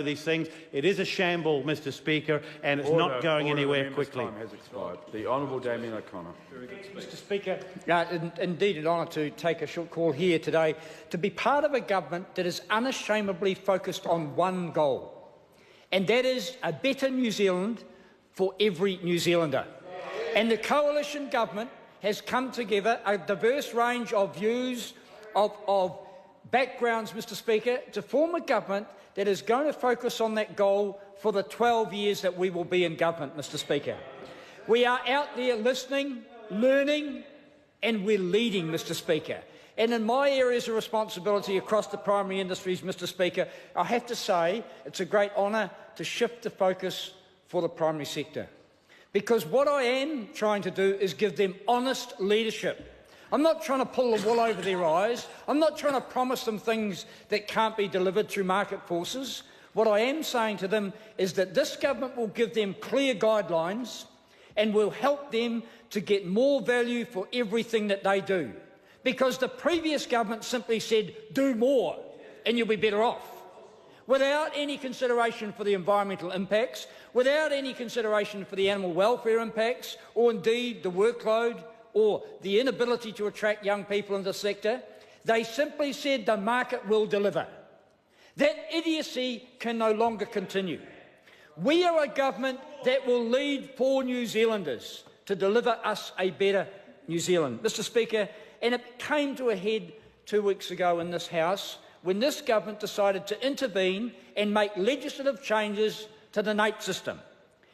these things. It is a shamble, Mr Speaker, and it's not going anywhere quickly. Time has expired. The Honourable Damien O'Connor. Mr Speaker, indeed an honour to take a short call here today to be part of a government that is unashamedly focused on one goal, and that is a better New Zealand for every New Zealander. And the coalition government has come together, a diverse range of views, of backgrounds, Mr Speaker, to form a government that is going to focus on that goal for the 12 years that we will be in government, Mr Speaker. We are out there listening, learning, and we're leading, Mr Speaker. And in my areas of responsibility across the primary industries, Mr Speaker, I have to say it's a great honour to shift the focus for the primary sector. Because what I am trying to do is give them honest leadership. I'm not trying to pull the wool over their eyes. I'm not trying to promise them things that can't be delivered through market forces. What I am saying to them is that this government will give them clear guidelines and will help them to get more value for everything that they do. Because the previous government simply said, do more and you'll be better off, without any consideration for the environmental impacts, without any consideration for the animal welfare impacts, or indeed the workload, or the inability to attract young people in the sector. They simply said the market will deliver. That idiocy can no longer continue. We are a government that will lead for New Zealanders to deliver us a better New Zealand. Mr Speaker, and it came to a head 2 weeks ago in this House when this government decided to intervene and make legislative changes to the NAIT system.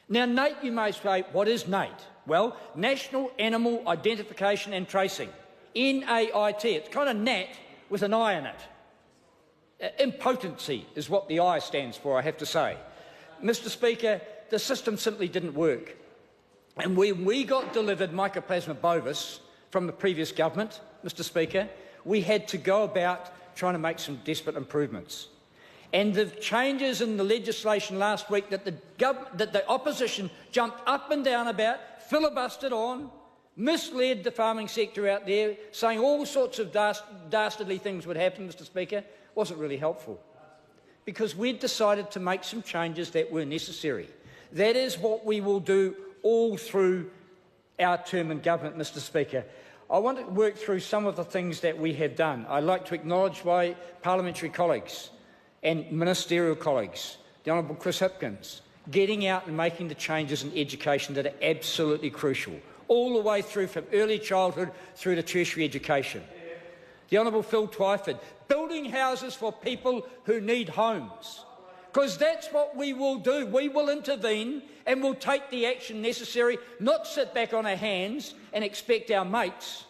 Now, NAIT, you may say, what is NAIT? Well, National Animal Identification and Tracing, N-A-I-T. It's kind of NAT with an I in it. Impotency is what the I stands for, I have to say. Mr Speaker, the system simply didn't work. And when we got delivered Mycoplasma bovis from the previous government, Mr Speaker, we had to go about trying to make some desperate improvements. And the changes in the legislation last week that the opposition jumped up and down about, filibustered on, misled the farming sector out there, saying all sorts of dastardly things would happen, Mr Speaker, wasn't really helpful. Because we'd decided to make some changes that were necessary. That is what we will do all through our term in government, Mr Speaker. I want to work through some of the things that we have done. I'd like to acknowledge my parliamentary colleagues and ministerial colleagues, the Honourable Chris Hipkins, getting out and making the changes in education that are absolutely crucial, all the way through from early childhood through to tertiary education. The Honourable Phil Twyford, building houses for people who need homes, because that's what we will do. We will intervene and we'll take the action necessary, not sit back on our hands and expect our mates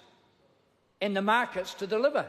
and the markets to deliver.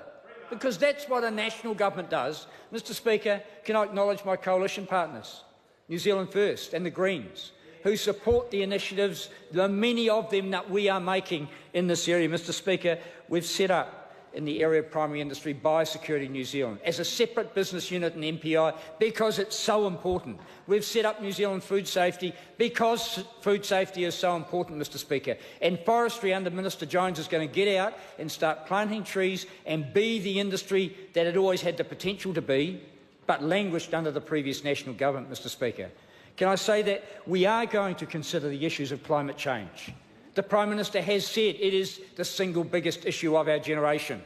Because that's what a national government does. Mr Speaker, can I acknowledge my coalition partners, New Zealand First and the Greens, who support the initiatives, the many of them that we are making in this area. Mr Speaker, we've set up in the area of primary industry Biosecurity New Zealand as a separate business unit in MPI because it's so important. We've set up New Zealand Food Safety because food safety is so important, Mr Speaker. And forestry under Minister Jones is going to get out and start planting trees and be the industry that it always had the potential to be, but languished under the previous national government, Mr Speaker. Can I say that we are going to consider the issues of climate change? The Prime Minister has said it is the single biggest issue of our generation.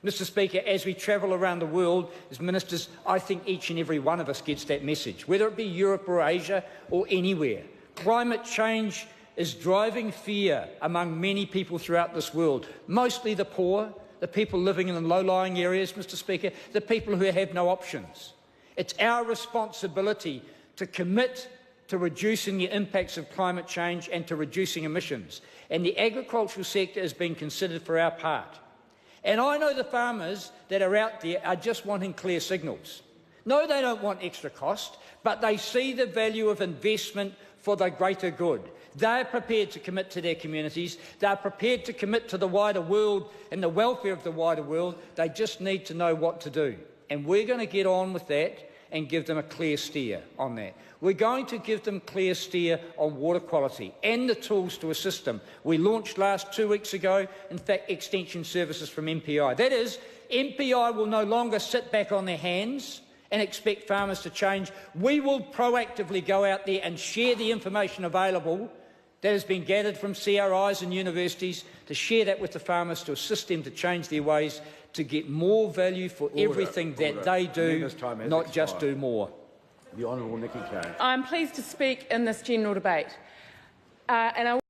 Mr Speaker, as we travel around the world as ministers, I think each and every one of us gets that message, whether it be Europe or Asia or anywhere. Climate change is driving fear among many people throughout this world, mostly the poor, the people living in low-lying areas, Mr Speaker, the people who have no options. It's our responsibility to commit to reducing the impacts of climate change and to reducing emissions. And the agricultural sector is being considered for our part. And I know the farmers that are out there are just wanting clear signals. No, they don't want extra cost, but they see the value of investment for the greater good. They're prepared to commit to their communities. They're prepared to commit to the wider world and the welfare of the wider world. They just need to know what to do. And we're going to get on with that and give them a clear steer on that. We're going to give them clear steer on water quality and the tools to assist them. We launched 2 weeks ago, in fact, extension services from MPI. That is, MPI will no longer sit back on their hands and expect farmers to change. We will proactively go out there and share the information available that has been gathered from CRIs and universities, to share that with the farmers, to assist them to change their ways, to get more value for everything that they do, not just do more. The Honourable Nikki Kane. I'm pleased to speak in this general debate. And I